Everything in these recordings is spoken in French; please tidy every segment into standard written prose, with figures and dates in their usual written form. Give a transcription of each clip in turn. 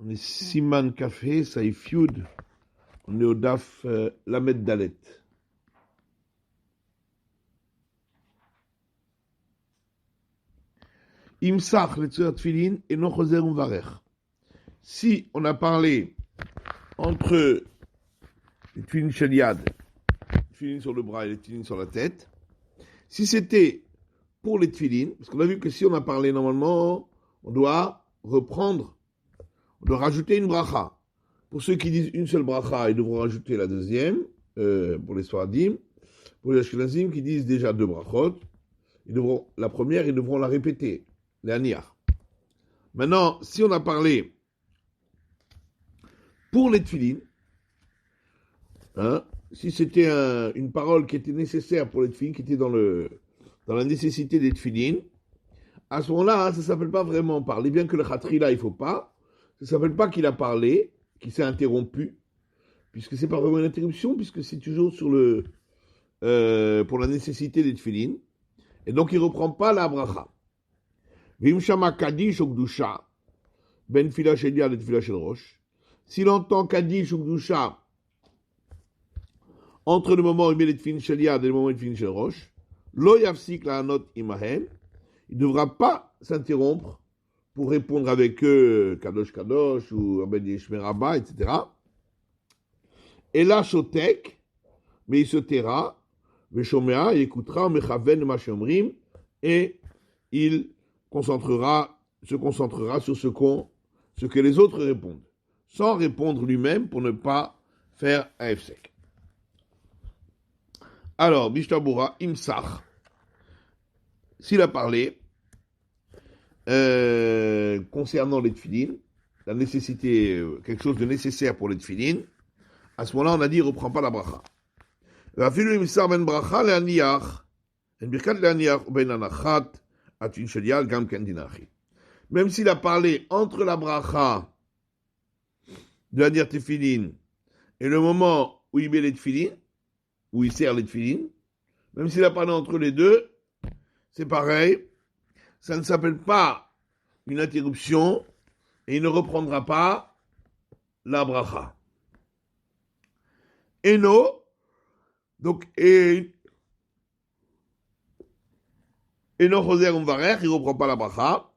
On est Siman Kafé, Saïf Yud. On est au Daf Lamed Dalet. Imsach le tzur tfilin et non choser uvarer. Si on a parlé entre les tfilin shel yad, les tfilin sur le bras et les tfilin sur la tête, si c'était pour les tfilin, parce qu'on a vu que si on a parlé normalement, on doit reprendre, on doit rajouter une bracha. Pour ceux qui disent une seule bracha, ils devront rajouter la deuxième, pour les Sfaradim. Pour les Ashkenazim qui disent déjà deux brachot, la première, ils devront la répéter, les Aniach. Maintenant, si on a parlé pour les tfilin, si c'était une parole qui était nécessaire pour les tfilin, qui était dans la nécessité des tfilin, à ce moment-là, ça ne s'appelle pas vraiment parler, bien que le khatri là, il ne faut pas, ça ne s'appelle pas qu'il a parlé, qu'il s'est interrompu, puisque ce n'est pas vraiment une interruption, puisque c'est toujours sur pour la nécessité des tfilin, et donc il ne reprend pas la bracha. Vim shama kadish ou gdusha, ben fila shel yad et fila shel rosh. S'il entend kadish ou gdusha entre le moment où il met les tfilin shel yad et le moment où il met les tfilin shel rosh, lo yafsik la anot imahem, il ne devra pas s'interrompre pour répondre avec eux, kadosh kadosh ou ben yishmer rabba, etc. Et là, shotek, mais il se taira, Veshomea, il écoutera, Mechaven Mashomrim, et il se concentrera sur ce que les autres répondent, sans répondre lui-même pour ne pas faire un F-sec. Alors, Bishtabura, Imsach, s'il a parlé concernant les tfilin, la nécessité, quelque chose de nécessaire pour les tfilin, à ce moment-là, on a dit, il ne reprend pas la bracha. Même s'il a parlé entre la bracha de la dire tefilin et le moment où il met les tefilin, où il sert les tefilin, même s'il a parlé entre les deux, c'est pareil, ça ne s'appelle pas une interruption et il ne reprendra pas la bracha. Eno, donc, et non choser uvarer, il ne reprend pas la bracha.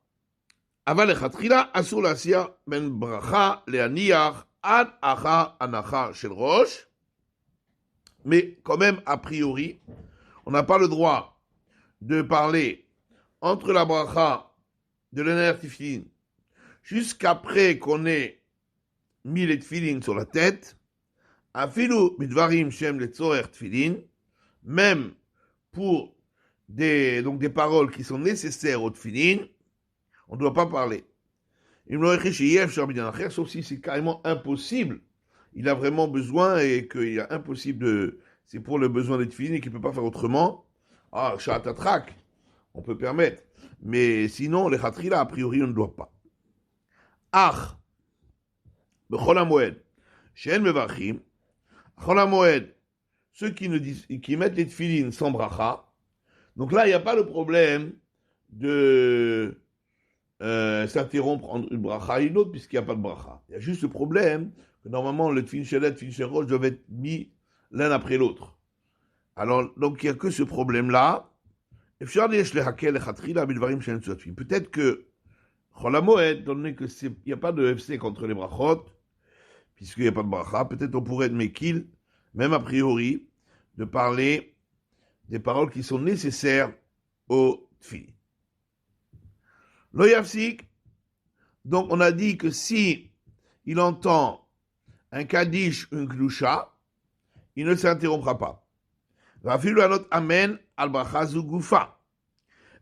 Aval lechatchila asur l'asir ben bracha leaniach ad acha anacha shel rosh. Mais quand même, a priori, on n'a pas le droit de parler entre la bracha de l'ener tefilin jusqu'après qu'on ait mis les tefilin sur la tête. Afilu midvarim shem letzorech tefilin, même pour des paroles qui sont nécessaires au tefilin, on ne doit pas parler. Sauf si c'est carrément impossible, il a vraiment besoin et qu'il est impossible c'est pour le besoin des tefilin et qu'il ne peut pas faire autrement. Ah, sha'atatrak, on peut permettre. Mais sinon, les khatrila, a priori, on ne doit pas. Ach, bechol hamoed, she'en mevachim, chol hamoed, ceux qui mettent les tefilin sans bracha. Donc là, il n'y a pas le problème de s'interrompre entre une bracha et une autre, puisqu'il n'y a pas de bracha. Il y a juste le problème que normalement, le tefilin shelet, le tefilin shel rosh doivent être mis l'un après l'autre. Alors, donc, il n'y a que ce problème-là. Peut-être que Chol HaMoed, étant donné qu'il n'y a pas de FC contre les brachot, puisqu'il n'y a pas de bracha, peut-être on pourrait être mekil, même a priori, de parler des paroles qui sont nécessaires au tfilin. Lo yafsik, donc on a dit que si il entend un kaddish, une klusha, il ne s'interrompra pas. Vafilu anot amen al bracha zu gufa.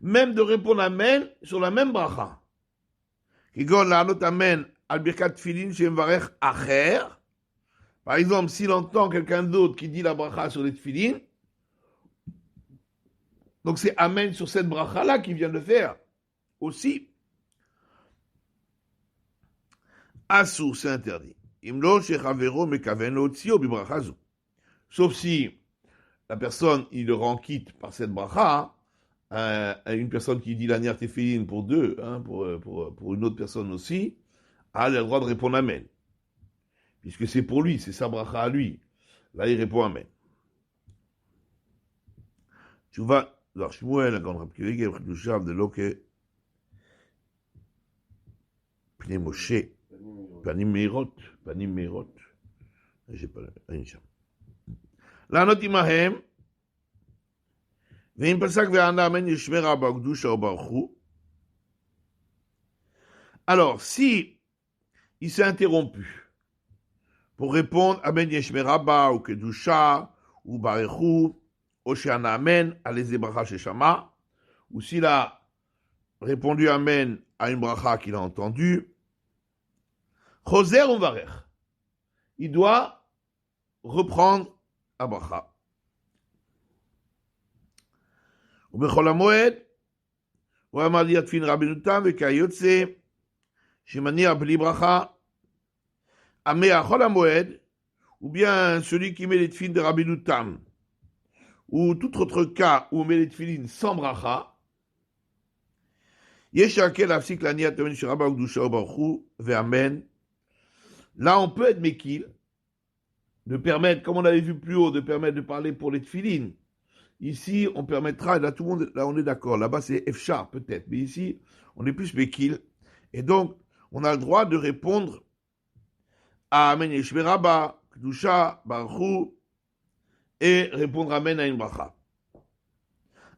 Même de répondre amen sur la même bracha. Kigon la anot amen al birkat tfilin shem varech acher. Par exemple, s'il entend quelqu'un d'autre qui dit la bracha sur les tfilin, donc c'est amen sur cette bracha-là qu'il vient de faire aussi. Assou, c'est interdit. Imlo shechavero mekaven otzio bi brachazu. Sauf si la personne, il le rend quitte par cette bracha, une personne qui dit la nière tefilin pour deux, pour une autre personne aussi, Ah, il a le droit de répondre Amen. Puisque c'est pour lui, c'est sa bracha à lui. Là, il répond Amen. Tu vas, alors, Shmuel, quand Rabbi Kiva, חידושיו דלא כפני משה, פנים מהירות, j'ai pas, אין שם. לענות עמהם, ואם פסק וענה אמן ישמר רבה קדושה או ברכו. Alors, si il s'est interrompu pour répondre Amen yeshmer rabba ou kedusha ou barechu ou she'ana amen à les bracha sheshama, ou s'il a répondu Amen à une bracha qu'il a entendue, choser ou varer, il doit reprendre la bracha. Ou bechol hamoed, ou amar yatfin rabbeinu tam vekayotze shemaniach bli bracha. Amé à Chol HaMoed, ou bien celui qui met les tefilines de Rabbeinu Tam, ou tout autre cas où on met les tefilines sans bracha, Yeshakel Afsik Lani Atamen Shiraba Ukdusha Obaruchu Ve'amen. Là, on peut être mekil, de permettre, comme on avait vu plus haut, de permettre de parler pour les tefilines. Ici, on permettra, là, tout le monde, là, on est d'accord. Là-bas, c'est Efchar, peut-être. Mais ici, on est plus mekil. Et donc, on a le droit de répondre Amen yeshmer rabba, kedusha, baruchu, et répondre Amen à une bracha.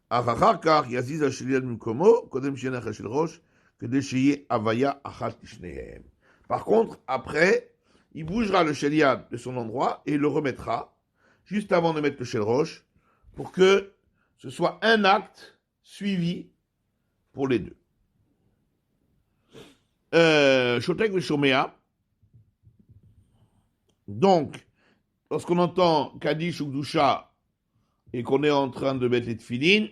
אחר כך יזיז השליח ממקומו, קודם שינח של ראש, כדי שיהיה הוויה אחת לשניהם. Par contre, après, il bougera le sheliad de son endroit et il le remettra juste avant de mettre le shel roche pour que ce soit un acte suivi pour les deux. Shotek v'shomea. Donc, lorsqu'on entend Kaddish ou Gdusha et qu'on est en train de mettre les tefilines,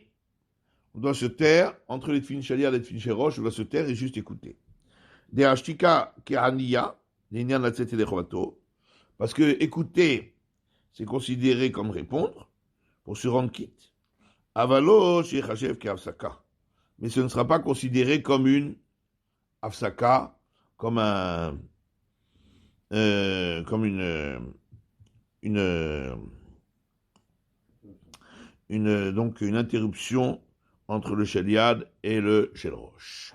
on doit se taire, entre les tefilines shaliah et les tefilines sherosh, on doit se taire et juste écouter. Des ashtika ke'aniya, des nyan latzet et des chovato, parce que écouter, c'est considéré comme répondre, pour se rendre quitte. Avalo shechachev ke'afsaka. Mais ce ne sera pas considéré comme une afsaka, comme un, comme donc une interruption entre le sheliad et le shelrosh.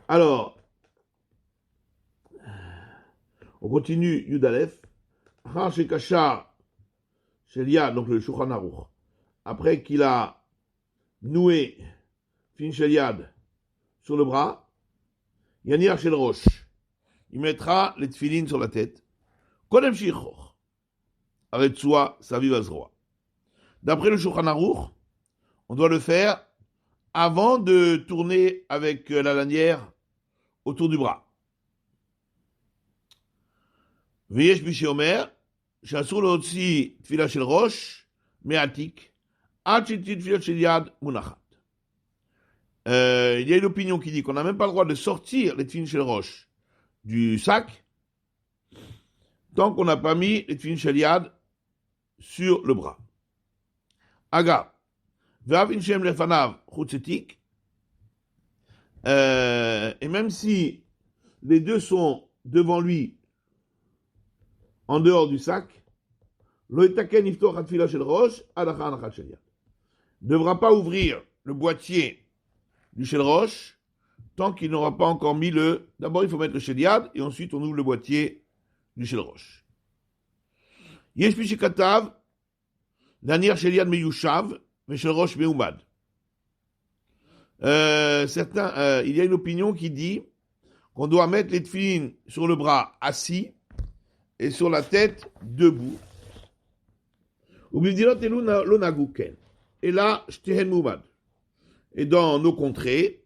Alors, on continue Yudalef. Shekasha sheliad, donc le Shulchan Aruch. Après qu'il a noué fin sheliad sur le bras, Yanir shelrosh. Il mettra les tefilines sur la tête. Kodem shichor. Aretsua saviv azroa. D'après le Shulchan Aruch, on doit le faire avant de tourner avec la lanière autour du bras. Veyesh Bishi Omer, Shasur Lotsi Tfila Shel Rosh, Meatik, Ad Shetit Tfila Shel Yad Munachat. Il y a une opinion qui dit qu'on n'a même pas le droit de sortir les Tfilin Shel Rosh du sac tant qu'on n'a pas mis les Tfilin Shel Yad sur le bras. Aga. Et même si les deux sont devant lui en dehors du sac, ne devra pas ouvrir le boîtier du shel rosh tant qu'il n'aura pas encore mis le... D'abord il faut mettre le sheliad et ensuite on ouvre le boîtier du shel rosh. Yesh Pishikatav, Danir sheliad meyushav, mais shel rosh meumad. Il y a une opinion qui dit qu'on doit mettre les tefilines sur le bras assis et sur la tête debout. Et là, shtehen meumad. Et dans nos contrées,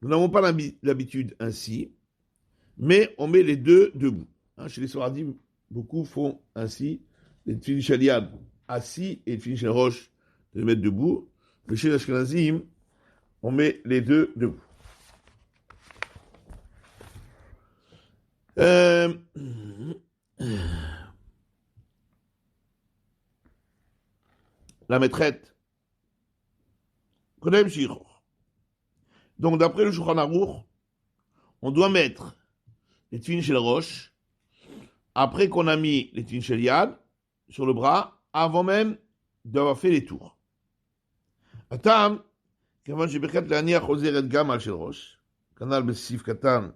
nous n'avons pas l'habitude ainsi, mais on met les deux debout. Chez les Sfaradim, beaucoup font ainsi, les tefilines sheliad assis et les tefilines shel rosh de les mettre debout. Mais chez les Ashkenazim, on met les deux debout. La maîtrette. Donc, d'après le Shulchan Aruch, on doit mettre les tefilin shel rosh après qu'on a mis les tefilin shel yad sur le bras, avant même d'avoir fait les tours. Atam, כיוון שברכת להניח חוזרת גם על של ראש, כנ"ל בסעיף קטן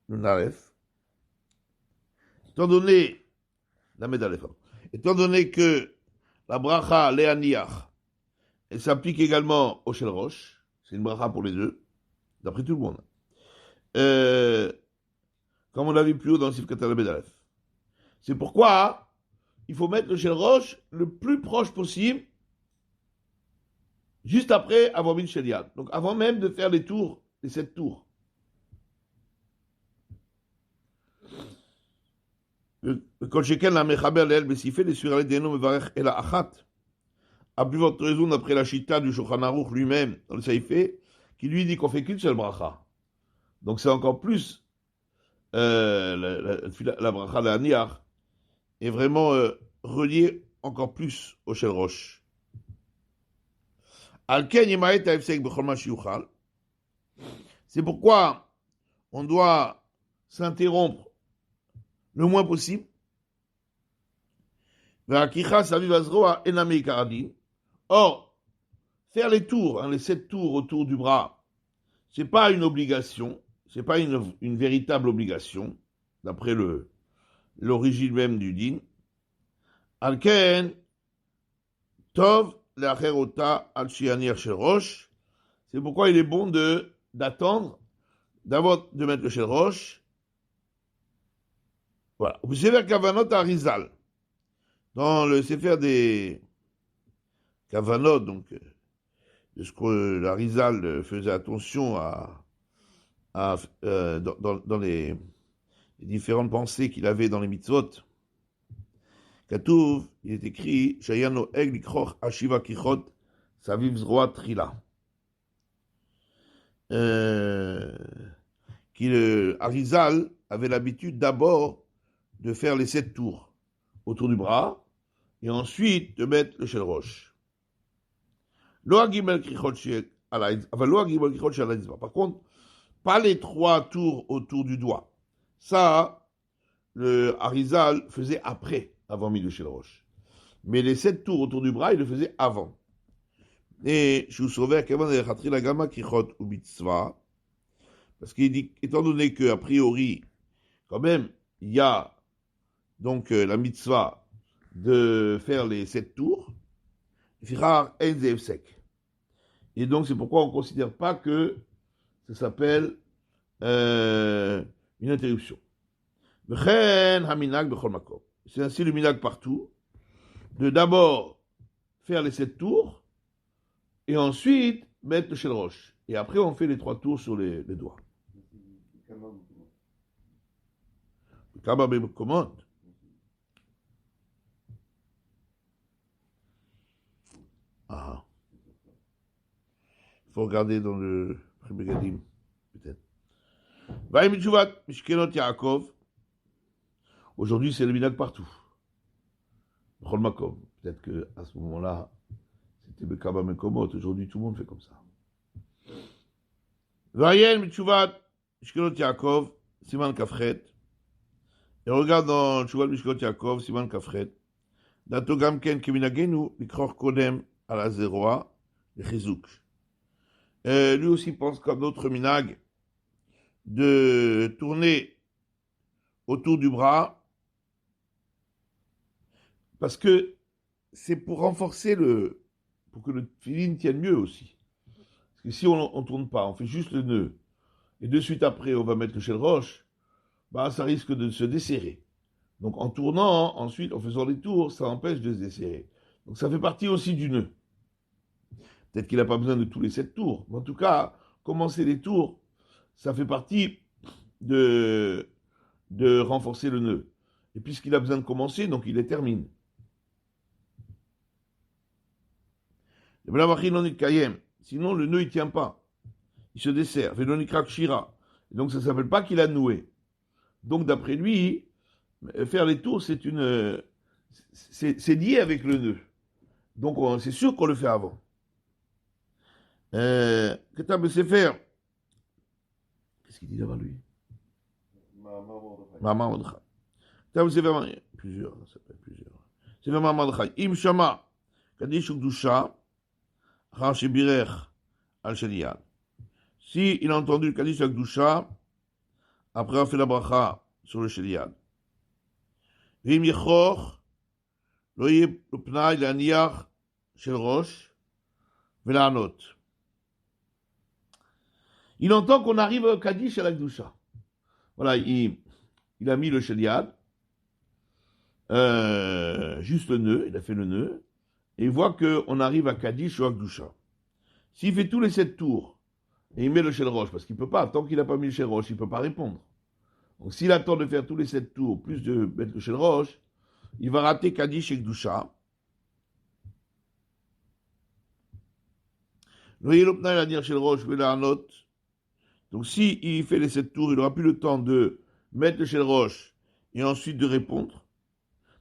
נ"א, étant donné que la bracha léaniach, elle s'applique également au shel rosh, c'est une bracha pour les deux, d'après tout le monde. Comme on l'a vu plus haut dans le Sif Katan Lamed. C'est pourquoi il faut mettre le shel rosh le plus proche possible, juste après avoir mis le shel yad. Donc avant même de faire les tours, les 7 tours. כל שכן למחבר לאל בסיפה לסביר על ידינו מברך אלא אחת. À plus forte raison d'après la chita du Shulchan Aruch lui-même dans le Saïfé, qui lui dit qu'on fait qu'une seule bracha. Donc c'est encore plus la bracha de l'Aniach est vraiment reliée encore plus au Shel Rosh. C'est pourquoi on doit s'interrompre le moins possible. Or, faire les tours, les 7 tours autour du bras, c'est pas une obligation, c'est pas une véritable obligation, d'après l'origine même du din. Alken, Tov, l'Acherota, Al-Shianir Shel Rosh, c'est pourquoi il est bon d'attendre, d'abord de mettre le Shel Rosh. Voilà. Vous savez, Kavanot Arizal, dans le Sefer des Kavanot, donc, de ce que l'Arizal faisait attention dans les différentes pensées qu'il avait dans les mitzvot. Katouv, il est écrit Shayano Eg Likroch Ashiva Kichot Saviv Zroa Trila. Arizal avait l'habitude d'abord de faire les 7 tours autour du bras et ensuite de mettre le shel rosh. Par contre, pas les 3 tours autour du doigt. Ça, le Arizal faisait après avoir mis le shel rosh. Mais les 7 tours autour du bras, il le faisait avant. Et je vous sauve parce qu'il dit, étant donné qu'à priori, quand même, il y a donc la mitzvah de faire les 7 tours, et donc c'est pourquoi on ne considère pas que ça s'appelle une interruption. C'est ainsi le minag partout, de d'abord faire les 7 tours, et ensuite mettre le shel rosh. Et après on fait les 3 tours sur les doigts. Kama Bekomot. Ah. Il faut regarder dans le Prébegadim, peut-être. Vaïm Tchouvat, Mishkenot Yaakov. Aujourd'hui, c'est le minag partout. Bchol Makom. Peut-être qu'à ce moment-là, c'était Bekaba Mekomot. Aujourd'hui, tout le monde fait comme ça. Vaïm Tchouvat, Mishkenot Yaakov, Siman Kafret. Et regarde dans Tchouvat Mishkenot Yaakov, Siman Kafret. Dato Gamken Keminagenu, Likror Kodem, à la Zéroa, le Chizouk. Lui aussi pense comme d'autres minag de tourner autour du bras parce que c'est pour renforcer pour que le filin tienne mieux aussi. Parce que si on ne tourne pas, on fait juste le nœud et de suite après on va mettre le shel rosh, bah ça risque de se desserrer. Donc en tournant, ensuite en faisant les tours, ça empêche de se desserrer. Donc ça fait partie aussi du nœud. Peut-être qu'il n'a pas besoin de tous les 7 tours. Mais en tout cas, commencer les tours, ça fait partie de renforcer le nœud. Et puisqu'il a besoin de commencer, donc il les termine. Sinon, le nœud, il ne tient pas. Il se dessert. Et donc, ça ne s'appelle pas qu'il a noué. Donc, d'après lui, faire les tours, c'est lié avec le nœud. Donc, c'est sûr qu'on le fait avant. Ketab Sefer, Qu'est-ce qu'il dit devant lui? Mordechai. Maman Mordechai. C'est vraiment plusieurs, ça peut être plusieurs. C'est vraiment Mordechai. Im Shama, Kadish Ukdusha, Birer al Sheliad. Si il a entendu le Kadish Ukdusha, après avoir fait la bracha sur le Sheliad. Vim Yechor, Loye Lopnai, Laniach, Shel Rosh, Velanot. Il entend qu'on arrive au Kadish à l'Akdusha. Voilà, il a mis le Sheliad, juste le nœud, il a fait le nœud, et il voit qu'on arrive à Kadish ou Akdusha. S'il fait tous les 7 tours, et il met le Shel Rosh, parce qu'il ne peut pas, tant qu'il n'a pas mis le Shel Rosh, il ne peut pas répondre. Donc s'il attend de faire tous les 7 tours, plus de mettre le Shel Rosh, il va rater Kadish et Akdusha. Donc si il fait les 7 tours, il n'aura plus le temps de mettre le Shel Rosh et ensuite de répondre.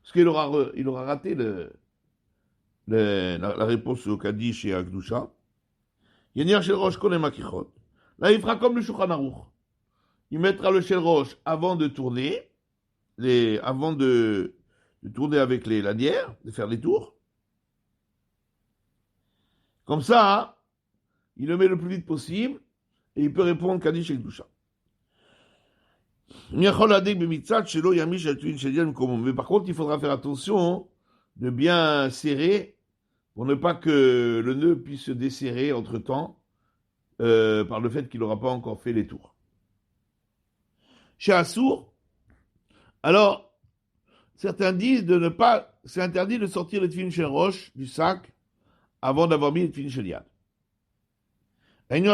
Parce qu'il aura raté la réponse au Kaddish et à Akdusha. Là, il fera comme le Shulchan Aruch. Il mettra le Shel Rosh avant de tourner, avant de tourner avec les lanières, de faire les tours. Comme ça, il le met le plus vite possible et il peut répondre Kaddish et Akdusha. Mais par contre, il faudra faire attention de bien serrer pour ne pas que le nœud puisse se desserrer entre-temps par le fait qu'il n'aura pas encore fait les tours. Chez Assour, alors, certains disent c'est interdit de sortir le tefillin Shel Rosh du sac avant d'avoir mis le tefillin Shel Yad. Même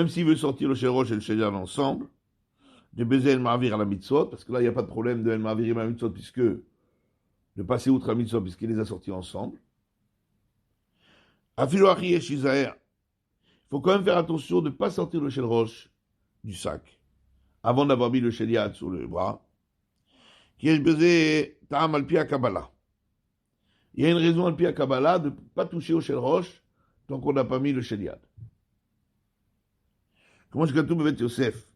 s'il veut sortir le Shel Rosh et le Shel Yad ensemble, de baiser El Ma'avir à la mitzvot, parce que là, il n'y a pas de problème de El Ma'avir à la mitzvot, puisque de passer outre la mitzvot, puisqu'il les a sortis ensemble. Afiloachi et Shizaer, il faut quand même faire attention de ne pas sortir le Shel Rosh du sac, avant d'avoir mis le Shel Yad sur le bras. Qui est baisé Ta'am al-Pi Kabbalah. Il y a une raison al-Pi Kabbalah de ne pas toucher au Shel Rosh tant qu'on n'a pas mis le Shel Yad. Comment je tout Bevet Yosef?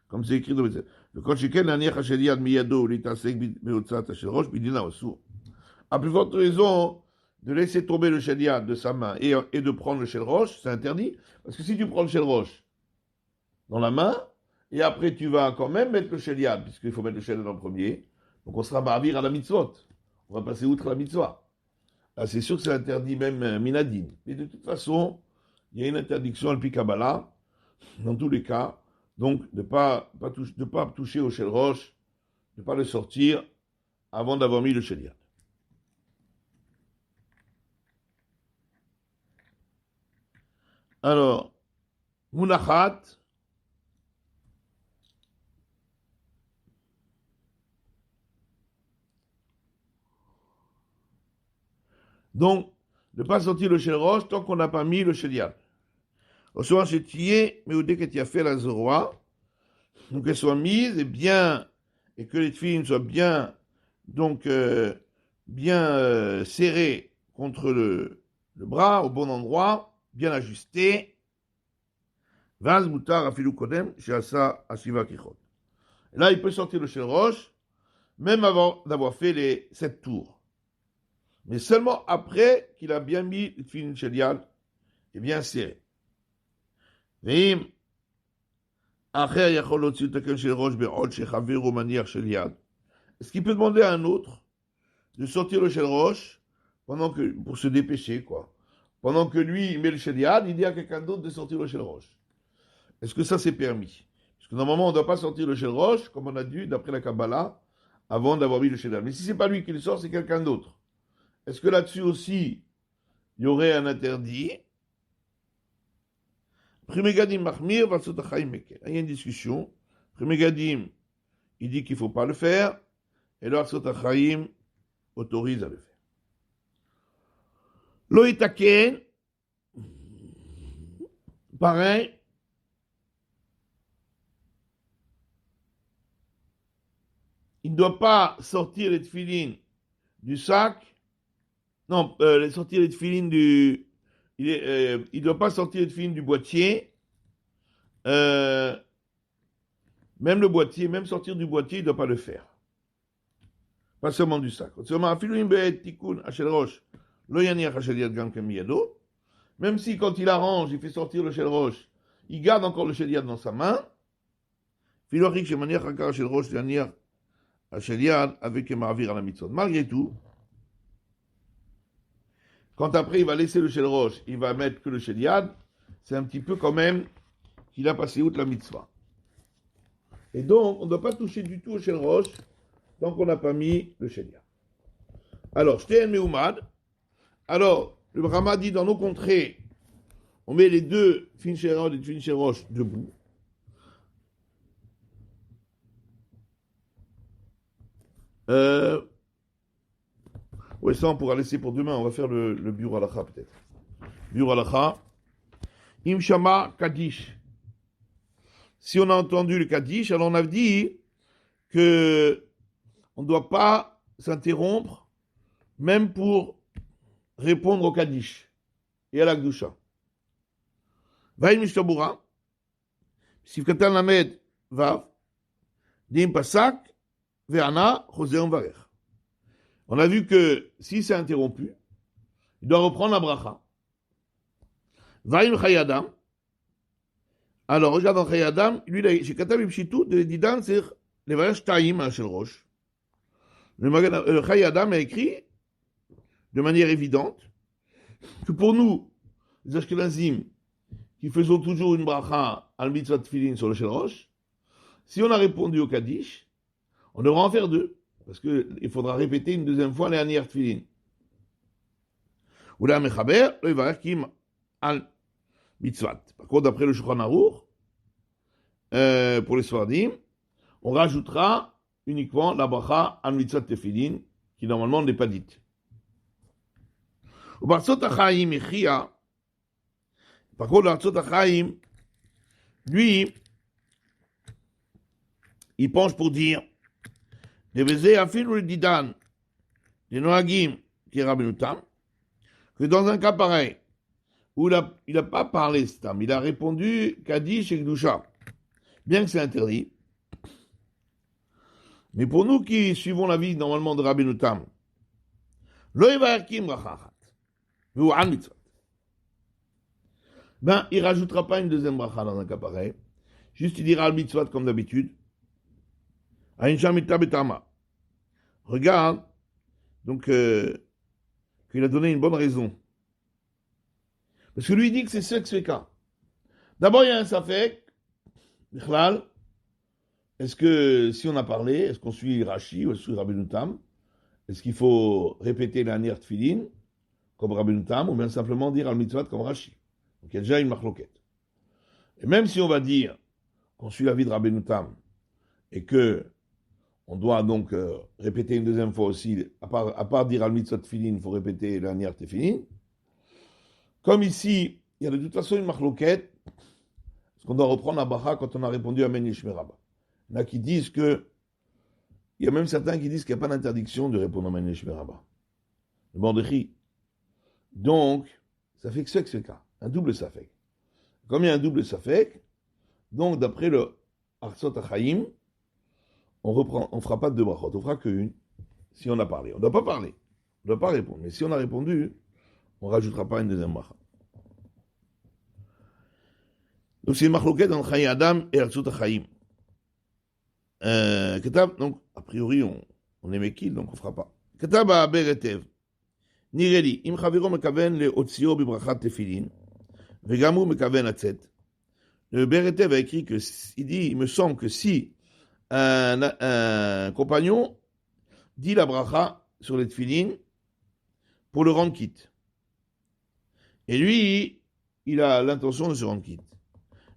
Comme c'est écrit dans le Yosef. Le Kochiken Aniach Shel Yad Miyado, l'Itasek Beotzat Shel Rosh, Bidina Osur. À plus forte raison de laisser tomber le Shel Yad de sa main et de prendre le Shel Rosh, c'est interdit. Parce que si tu prends le Shel Rosh dans la main, et après tu vas quand même mettre le Shel Yad, puisqu'il faut mettre le Shel Yad en premier, donc on sera ma'avir à la mitzvot. On va passer outre la mitzvah. Là, c'est sûr que c'est interdit même minadine. Mais de toute façon, il y a une interdiction al-Pi Kabbalah, dans tous les cas, donc de ne pas toucher au Shel Rosh, de ne pas le sortir avant d'avoir mis le Shel Yad. Alors, Munachat, donc, ne pas sortir le Shel Rosh tant qu'on n'a pas mis le Shel Yad. Souvent, c'est tié, mais dès que tu as fait la zoroa, donc qu'elle soit mise et que les tefillin soient bien, donc, serrés contre le bras, au bon endroit, bien ajustés. Vaz mutar afilu kodem, sheasa ashiva kichot. Là, il peut sortir le Shel Rosh, même avant d'avoir fait les 7 tours. Mais seulement après qu'il a bien mis le tefillin Shel Yad et bien serré. Veim, acher yachol lotzi taken Shel Rosh be'od shechaveru maniach Shel Yad. Est-ce qu'il peut demander à un autre de sortir le Shel Rosh pour se dépêcher, quoi. Pendant que lui, il met le Shel Yad, il dit à quelqu'un d'autre de sortir le Shel Rosh. Est-ce que ça, c'est permis? Parce que normalement, on ne doit pas sortir le Shel Rosh, comme on a dit, d'après la Kabbalah, avant d'avoir mis le Shel Yad. Mais si ce n'est pas lui qui le sort, c'est quelqu'un d'autre. Est-ce que là-dessus aussi, il y aurait un interdit? Primegadim Mahmir, Vatsotachayim Mekel. Il y a une discussion. Primegadim, il dit qu'il ne faut pas le faire, et le Vatsotachayim autorise à le faire. Loïtaken, pareil, il ne doit pas sortir les tefillin du sac, sortir les tefillin il doit pas sortir le tefillin du boîtier. Même le boîtier, même sortir du boîtier, il doit pas le faire. Pas seulement du sac. Même si quand il arrange, il fait sortir le shel roche, il garde encore le shel yad dans sa main. Malgré tout, quand après il va laisser le shel roche, il va mettre que le shel yad, c'est un petit peu quand même qu'il a passé outre la mitzvah. Et donc, on ne doit pas toucher du tout au shel roche tant qu'on n'a pas mis le shel yad. Alors, Shteen Meumad. Alors, le Brahma dit dans nos contrées, on met les deux tefillin shel yad et tefillin shel roche debout. Ouais, ça on pourra laisser pour demain. On va faire le bureau halakha peut-être. Bureau halakha. Imshama Kaddish. Si on a entendu le Kaddish, alors on a dit que on ne doit pas s'interrompre, même pour répondre au Kaddish et à la Gdusha. Vaïm Mishtabura. Sifkatan Lamed Vav. Dim Pasak. Ve'ana Choser Varech. On a vu que si c'est interrompu, il doit reprendre la bracha. Vaïm Chayadam. Alors, regarde dans Chayadam, lui, chez Katab Ibshitou, de Didan, c'est les Varech Taïm à Shel Rosh. Le Chayadam a écrit de manière évidente que pour nous, les Ashkenazim, qui faisons toujours une bracha al mitzvah tefillin sur le Shel Rosh, si on a répondu au Kaddish, on devra en faire deux, parce qu'il faudra répéter une deuxième fois les Anier Tfilin. Ou la Mechaber, le Yivarech Kim al Mitzvat. Par contre, d'après le Shulchan Aruch, pour les Sfardim, on rajoutera uniquement la bracha al Mitzvat Tefilin, qui normalement n'est pas dite. Ou Barsot HaChaim Echia, par contre, Barsot HaChaim, lui, il penche pour dire que dans un cas pareil, où il n'a pas parlé Stam, il a répondu Kaddish et Gdusha, bien que c'est interdit. Mais pour nous qui suivons la vie normalement de Rabbeinu Tam, ben, il ne rajoutera pas une deuxième bracha dans un cas pareil, juste il dira al mitzvot comme d'habitude. Regarde, donc, qu'il a donné une bonne raison. Parce que lui, il dit que c'est sexe féca. D'abord, il y a un safek, est-ce que, si on a parlé, est-ce qu'on suit Rashi ou est-ce qu'on suit Rabbeinu Tam? Est-ce qu'il faut répéter l'Anier Tfilin, comme Rabbeinu Tam, ou bien simplement dire Al-Mitzvot comme Rashi? Donc, il y a déjà une marloquette. Et même si on va dire qu'on suit l'avis de Rabbeinu Tam, et que on doit donc répéter une deuxième fois aussi, à part dire Al-Mitzvot Tfilin, il faut répéter l'Anier Tfilin. Comme ici, il y a de toute façon une marloquette, parce qu'on doit reprendre la bracha quand on a répondu à Amen Yishmeh Rabbah. Il y en a qui disent que, il y a même certains qui disent qu'il n'y a pas d'interdiction de répondre à Amen Yishmeh Rabbah. Le Mordechai. Donc, ça fait que c'est le cas, un double safek. Comme il y a un double safek, donc d'après le Artsot HaChaim, on fera pas de deux brachot, on fera qu'une, si on a parlé. On ne doit pas parler, on ne doit pas répondre. Mais si on a répondu, on ne rajoutera pas une deuxième bracha. Donc c'est une marloquette entre Chayi Adam et Artsot HaChaim. Donc, a priori, on est Mekil, donc on ne fera pas. Ketab Beretev. Nireli, im chaviro mekaven le otzio bibrachat tefilin, vegamu mekaven atzet. Le Beretev a écrit que, il dit, il me semble que si un compagnon dit la bracha sur les tefilin pour le rendre quitte. Et lui, il a l'intention de se rendre quitte.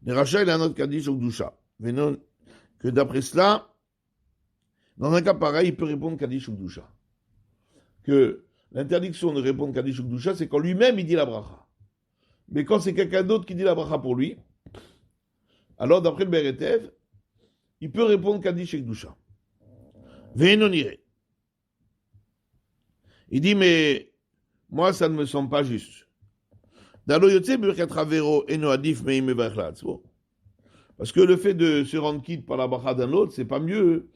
Le rachat, il a un autre kaddish au Gdusha. Que d'après cela, dans un cas pareil, il peut répondre kaddish ou Gdusha. Que l'interdiction de répondre kaddish ou Gdusha, c'est quand lui-même il dit la bracha. Mais quand c'est quelqu'un d'autre qui dit la bracha pour lui, alors d'après le Beretev, il peut répondre kaddish et Gdusha. Vénoniré. Il dit, mais moi, ça ne me semble pas juste. Parce que le fait de se rendre quitte par la bracha d'un autre, c'est pas mieux.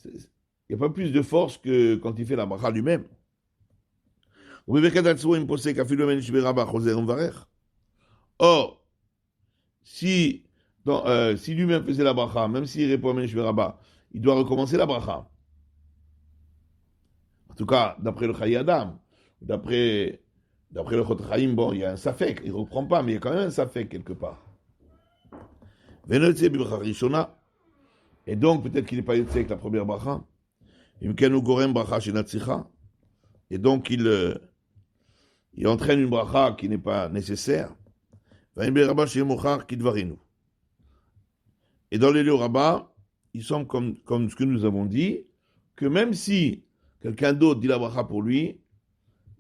Il n'y a pas plus de force que quand il fait la bracha lui-même. Or, si lui-même faisait la bracha, même s'il répond à Menishve Rabba, il doit recommencer la bracha. En tout cas, d'après le Chayi Adam, d'après le Chot Chaim, bon, il y a un safek, il ne reprend pas, mais il y a quand même un safek quelque part. Et donc, peut-être qu'il n'est pas yotzé avec la première bracha. Et donc, il entraîne une bracha qui n'est pas nécessaire. Et dans les lieux rabbins, il semble comme ce que nous avons dit, que même si quelqu'un d'autre dit la bracha pour lui,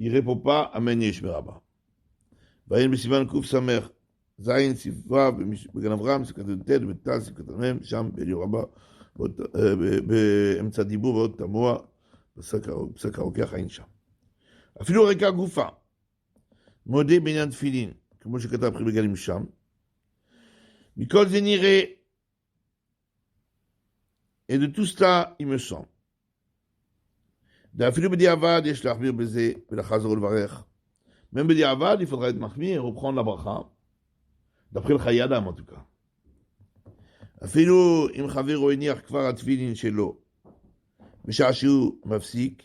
il ne répond pas Amen Yeshme Rabba. Vayen Besivan Kouf Samer, Zayin Sifra, Began Avram, Sikatet Ted, Betal, Sikatamem, Sham, Belio Rabba, Beemtsa Dibou, Beot Tamoa, Besakarokia Chayin Sham. Afilo Reka Goufa, Modé Benyan Tfilin, כמו שכתב פרי בגלים שם, מכל זה נראה, et de tout cela, il me semble. d'affilou b'diavad, yesh l'achmir b'zeh, v'lachazor l'varech. Même b'diavad, il faudra être mahmir et reprendre la bracha, d'après le Chayi Adam en tout cas. אפילו אם חברו הניח כבר התפילין שלו, בשעה שהוא מפסיק,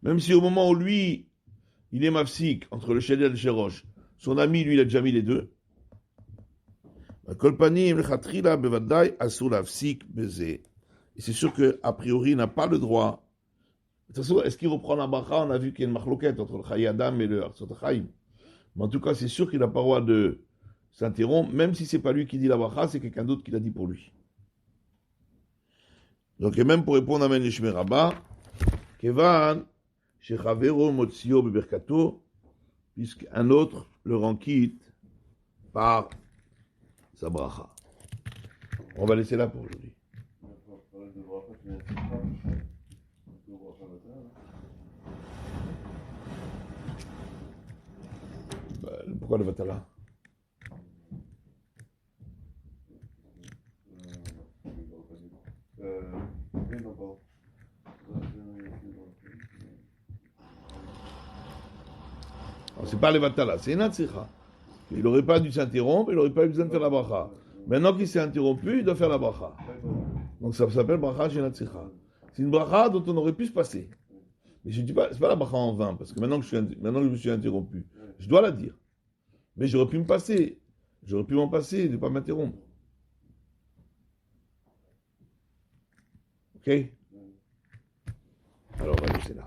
même si au moment où lui, il est mafsik, entre le shedel et le sherosh, son ami, lui, il a déjà mis les deux. Et c'est sûr qu'a priori, il n'a pas le droit. De toute façon, est-ce qu'il reprend la bracha? On a vu qu'il y a une machloquette entre le Chayi Adam et le Arsot Chaim. Mais en tout cas, c'est sûr qu'il n'a pas le droit de s'interrompre, même si ce n'est pas lui qui dit la bracha, c'est quelqu'un d'autre qui l'a dit pour lui. Donc, et même pour répondre à Amen Yeshme Rabba, Kevan, Shechavero Motzio Beberkato, puisqu'un autre le rend quitte par sa bracha. On va laisser là pour aujourd'hui. Pourquoi le vatala? C'est pas le vatala, c'est une atzikha. Il n'aurait pas dû s'interrompre, il n'aurait pas eu besoin de faire la bracha. Maintenant qu'il s'est interrompu, il doit faire la bracha. Donc ça s'appelle bracha chez Natsicha. C'est une bracha dont on aurait pu se passer. Mais je ne dis pas, c'est pas la bracha en vain, parce que maintenant que je me suis interrompu, je dois la dire. Mais j'aurais pu me passer. J'aurais pu m'en passer et ne pas m'interrompre. Ok? Alors on va laisser là.